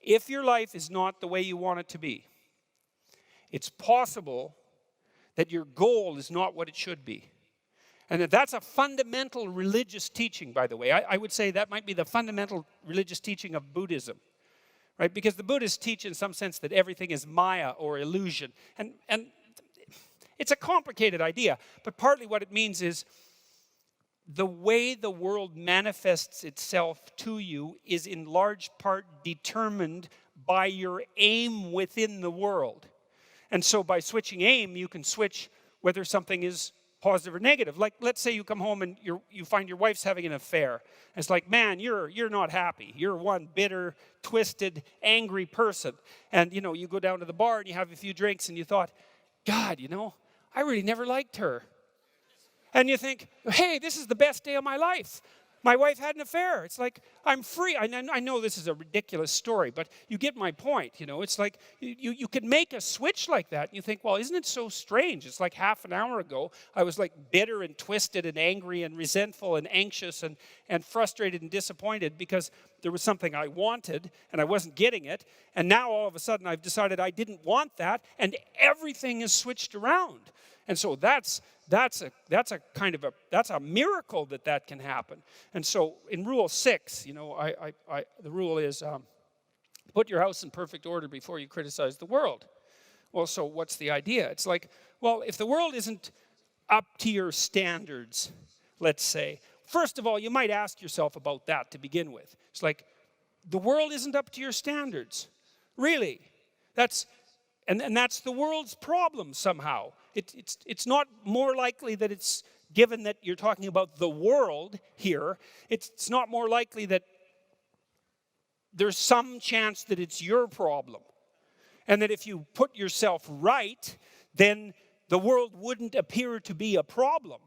if your life is not the way you want it to be, it's possible that your goal is not what it should be. And that's a fundamental religious teaching, by the way. I would say that might be the fundamental religious teaching of Buddhism, right? Because the Buddhists teach in some sense that everything is maya or illusion. And it's a complicated idea, but partly what it means is the way the world manifests itself to you is in large part determined by your aim within the world. And so by switching aim, you can switch whether something is positive or negative. Like, let's say you come home and you find your wife's having an affair. It's like, man, you're not happy. You're one bitter, twisted, angry person. And, you go down to the bar and you have a few drinks and you thought, God, I really never liked her. And you think, hey, this is the best day of my life. My wife had an affair. It's like, I'm free. I know this is a ridiculous story, but you get my point. It's like you can make a switch like that. And you think, well, isn't it so strange? It's like half an hour ago, I was like bitter and twisted and angry and resentful and anxious and frustrated and disappointed because there was something I wanted and I wasn't getting it. And now all of a sudden I've decided I didn't want that and everything is switched around. And so that's a miracle that can happen. And so in Rule 6, the rule is put your house in perfect order before you criticize the world. Well, so what's the idea? It's like, well, if the world isn't up to your standards, let's say, first of all, you might ask yourself about that to begin with. It's like, the world isn't up to your standards. Really? That's the world's problem somehow. It's not more likely that it's, given that you're talking about the world here, it's not more likely that there's some chance that it's your problem. And that if you put yourself right, then the world wouldn't appear to be a problem.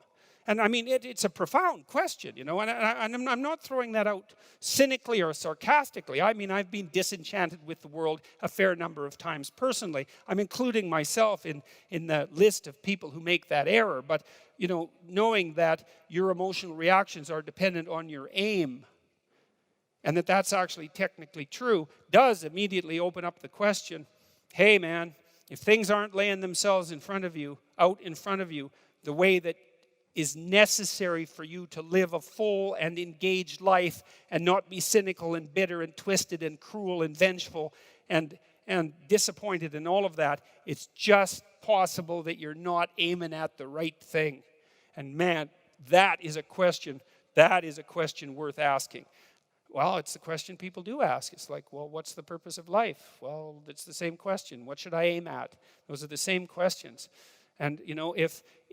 And I mean, it's a profound question, and I'm not throwing that out cynically or sarcastically. I mean, I've been disenchanted with the world a fair number of times personally. I'm including myself in the list of people who make that error. But, knowing that your emotional reactions are dependent on your aim, and that's actually technically true, does immediately open up the question, hey, man, if things aren't laying themselves out in front of you, the way that is necessary for you to live a full and engaged life and not be cynical and bitter and twisted and cruel and vengeful and disappointed and all of that, it's just possible that you're not aiming at the right thing. And man, that is a question worth asking. Well, it's the question people do ask. It's like, well, what's the purpose of life? Well, it's the same question. What should I aim at? Those are the same questions. And,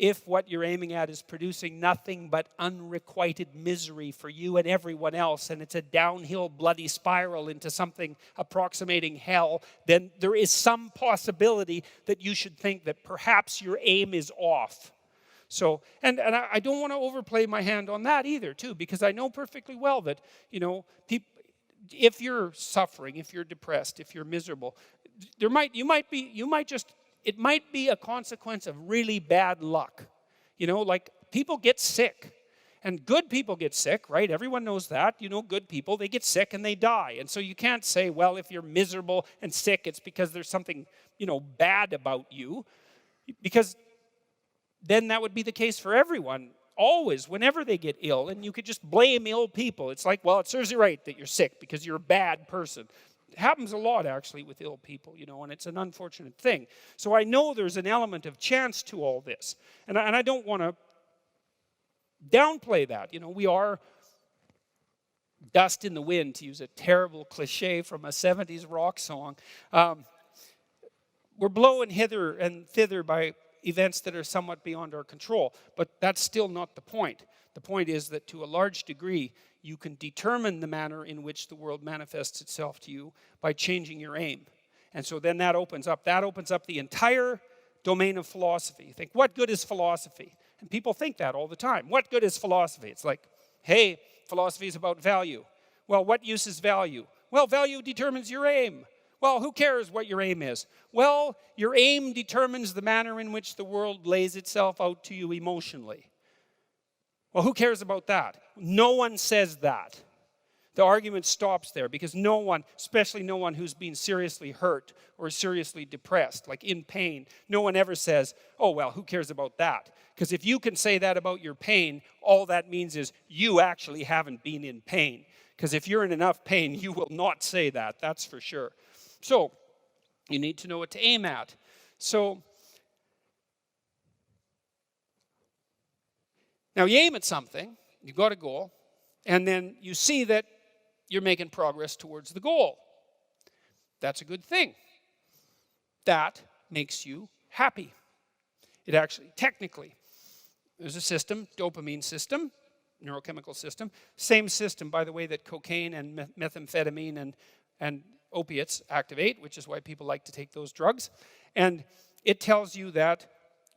if what you're aiming at is producing nothing but unrequited misery for you and everyone else, and it's a downhill bloody spiral into something approximating hell, then there is some possibility that you should think that perhaps your aim is off. So, and I don't want to overplay my hand on that either, too, because I know perfectly well that, if you're suffering, if you're depressed, if you're miserable, it might be a consequence of really bad luck. Like people get sick. And good people get sick, right? Everyone knows that. Good people, they get sick and they die. And so you can't say, well, if you're miserable and sick, it's because there's something, bad about you. Because then that would be the case for everyone, always, whenever they get ill. And you could just blame ill people. It's like, well, it serves you right that you're sick because you're a bad person. It happens a lot, actually, with ill people, and it's an unfortunate thing. So I know there's an element of chance to all this. And I don't want to downplay that. We are dust in the wind, to use a terrible cliche from a 70s rock song. We're blown hither and thither by events that are somewhat beyond our control. But that's still not the point. The point is that to a large degree, you can determine the manner in which the world manifests itself to you by changing your aim. And so then that opens up the entire domain of philosophy. You think, what good is philosophy? And people think that all the time. What good is philosophy? It's like, hey, philosophy is about value. Well, what use is value? Well, value determines your aim. Well, who cares what your aim is? Well, your aim determines the manner in which the world lays itself out to you emotionally. Well, who cares about that? No one says that. The argument stops there because no one, especially no one who's been seriously hurt or seriously depressed, like in pain, no one ever says, oh, well, who cares about that? Because if you can say that about your pain, all that means is you actually haven't been in pain. Because if you're in enough pain, you will not say that, that's for sure. So you need to know what to aim at. So now you aim at something, you've got a goal, and then you see that you're making progress towards the goal. That's a good thing. That makes you happy. It actually, technically, there's a system, dopamine system, neurochemical system. Same system, by the way, that cocaine and methamphetamine and opiates activate, which is why people like to take those drugs. And it tells you that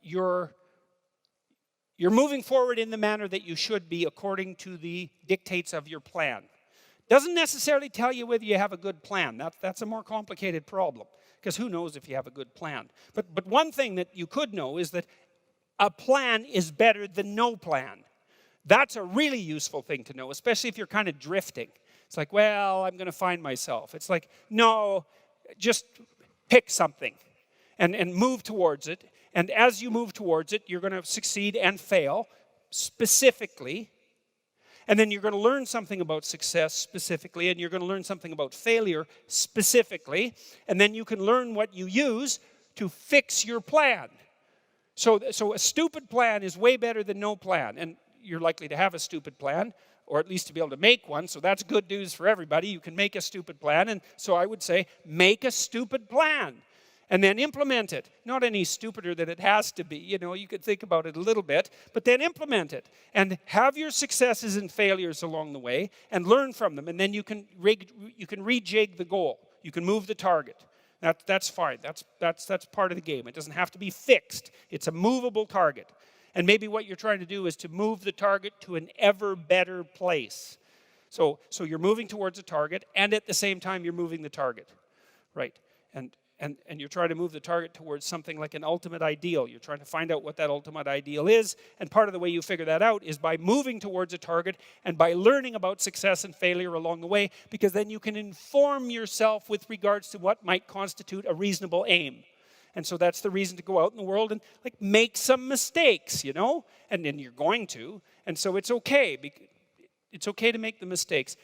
you're moving forward in the manner that you should be according to the dictates of your plan. Doesn't necessarily tell you whether you have a good plan. That's a more complicated problem, because who knows if you have a good plan. But one thing that you could know is that a plan is better than no plan. That's a really useful thing to know, especially if you're kind of drifting. It's like, well, I'm going to find myself. It's like, no, just pick something and move towards it. And as you move towards it, you're going to succeed and fail specifically. And then you're going to learn something about success specifically, and you're going to learn something about failure specifically. And then you can learn what you use to fix your plan. So a stupid plan is way better than no plan. And you're likely to have a stupid plan, or at least to be able to make one. So that's good news for everybody. You can make a stupid plan. And so I would say, make a stupid plan. And then implement it. Not any stupider than it has to be. You know, you could think about it a little bit, but then implement it. And have your successes and failures along the way, and learn from them. And then you can rejig the goal. You can move the target. That's fine. That's part of the game. It doesn't have to be fixed. It's a movable target. And maybe what you're trying to do is to move the target to an ever better place. So you're moving towards a target, and at the same time you're moving the target. Right. And you're trying to move the target towards something like an ultimate ideal. You're trying to find out what that ultimate ideal is. And part of the way you figure that out is by moving towards a target and by learning about success and failure along the way, because then you can inform yourself with regards to what might constitute a reasonable aim. And so that's the reason to go out in the world and like make some mistakes, you know? And then you're going to. And so it's okay. It's okay to make the mistakes.